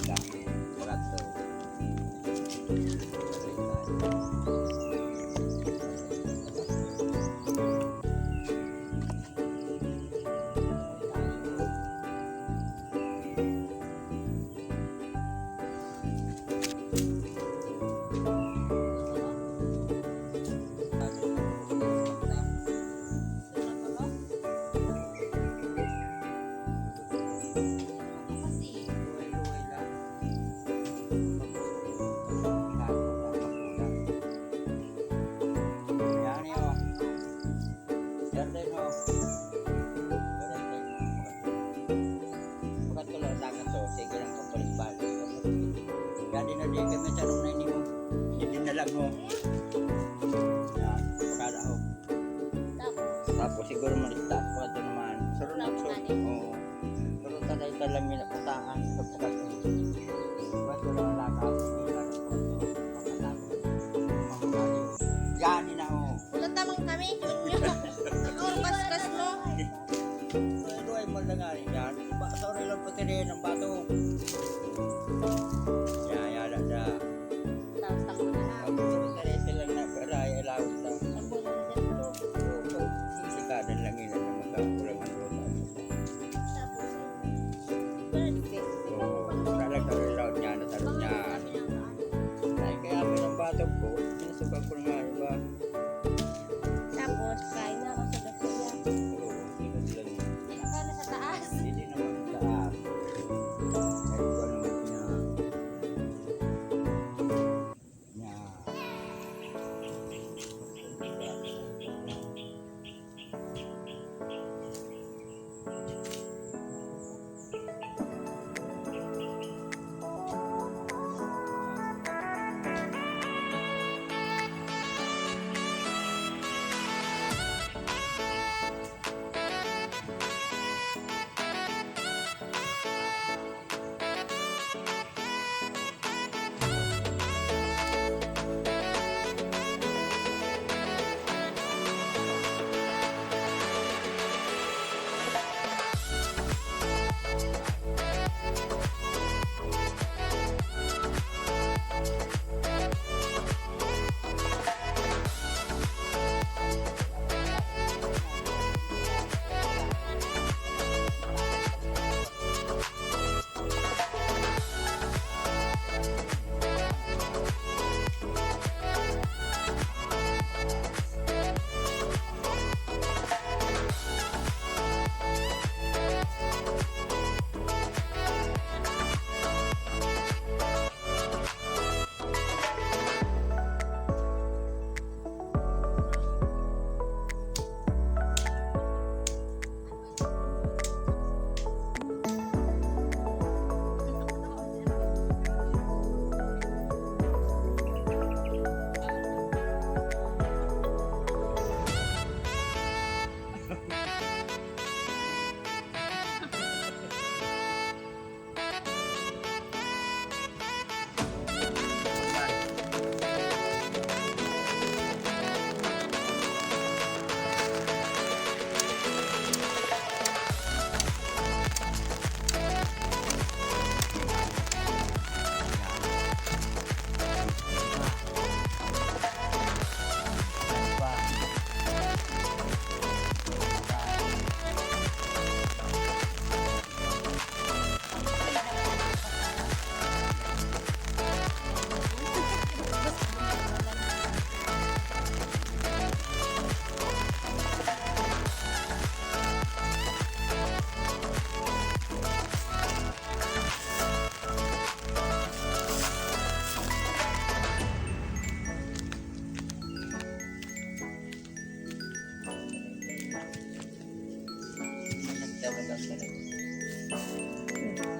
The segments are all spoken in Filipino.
alaga. Ulat to. Tapos siguro malitas pa ito naman. Saro na ito. Oo. Pero tayo talang nila pataan. Pagpakas ito. Ba't ko lang lakad. Yan na ho. Wala tamang kami. Siguro kaskas mo. Ito ay malangarin yan. Sorry lang pati rin ang bato. Yala siya. Tapos takbo na lang. Pagpapos na rin silang nabaray. Alawit lang. Takbo na lang. Sisikadan lang yun na magkakulang ang rota. Tapos Talagang reload niya, natalon niya. Ay, kaya may ng batog ko, pinasukan ko nga, diba? tapos kain na ako sa gasya. Oo, sunod lang. Akala sa taas. Hindi naman taas. Ay, ko naman niya. Niya.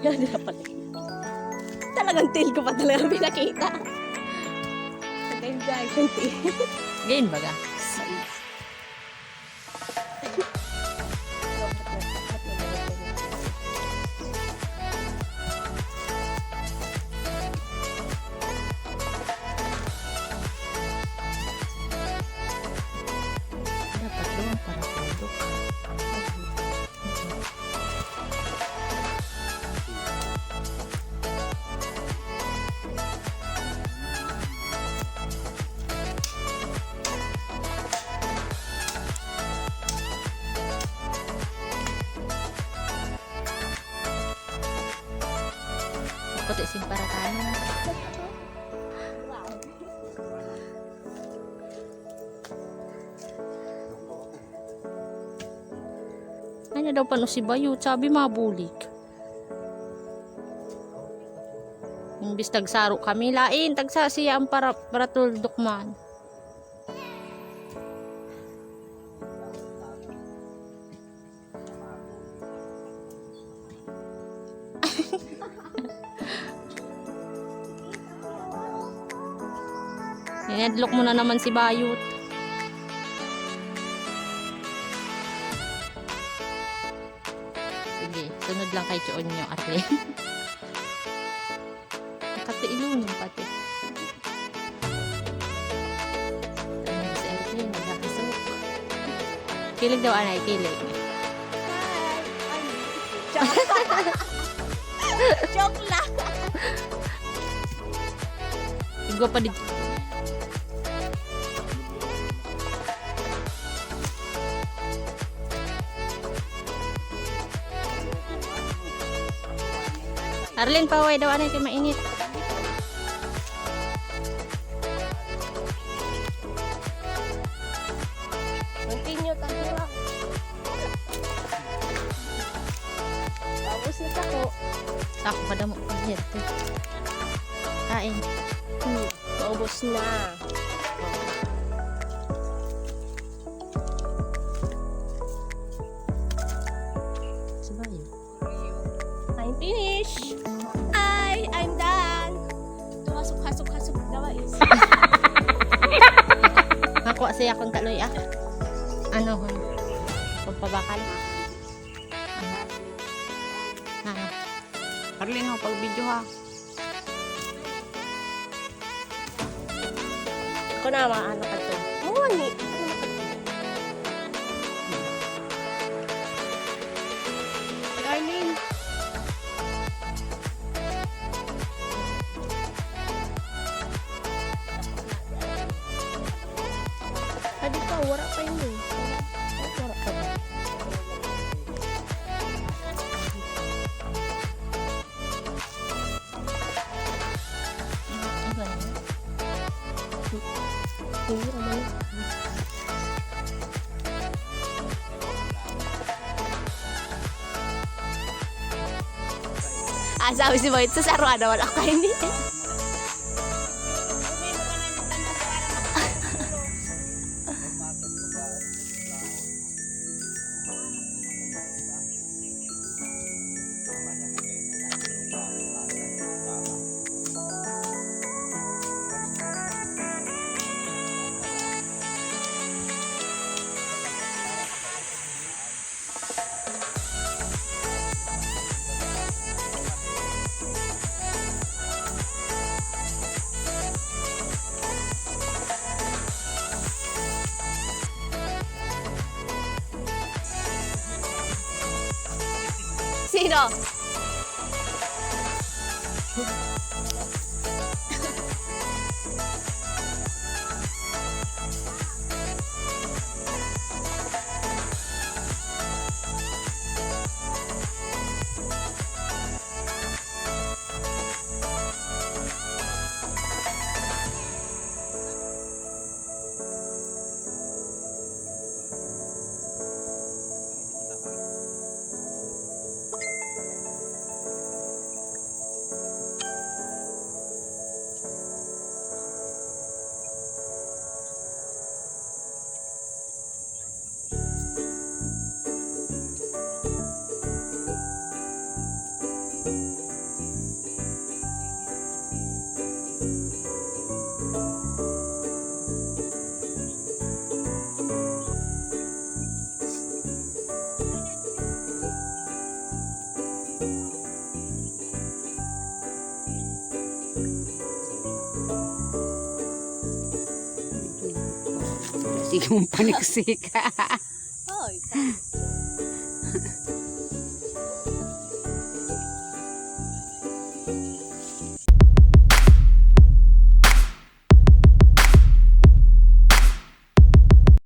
Yan na pala. Talagang tail ko pa talaga pinakita. Nag-enjoy ko yung tail. Gain baga. Dapat doon para pundok. puti simparatano. Ano daw pa no si Bayo, sabi mabulig. Imbis tagsaro kami, lain, tagsa siya ang para tuldok man. Inadlock mo na naman si Bayot. Sige, sunod lang kay Choon nyo, Arlen. Nakatiilong yung pati. Ano si Arlen, nagkakasok. Kilig daw, anay, kilig. Joke lang. Igwa pa din. Arlen, paway daw, anay, kayo mainit. Continue, tayo lang. Tapos na tako. Ako pa daw mo pag-head. Kain. Paubos na. Sabayo. I'm finished. I'm done. Hasok daw is. Nakuha siya akong kaloy ah. Ano hon? Pagpabakal. Ano? Arlen ho, pag video ha. Ako na maano ka to. Muni. Arlene. Adi ka, wala pa yun eh. Wala pa ba? Iba na yun. Hindi naman. Sabi si Boy, sa sarwa na wala ka hindi. Sino? Sige mong paniksika. Hoy.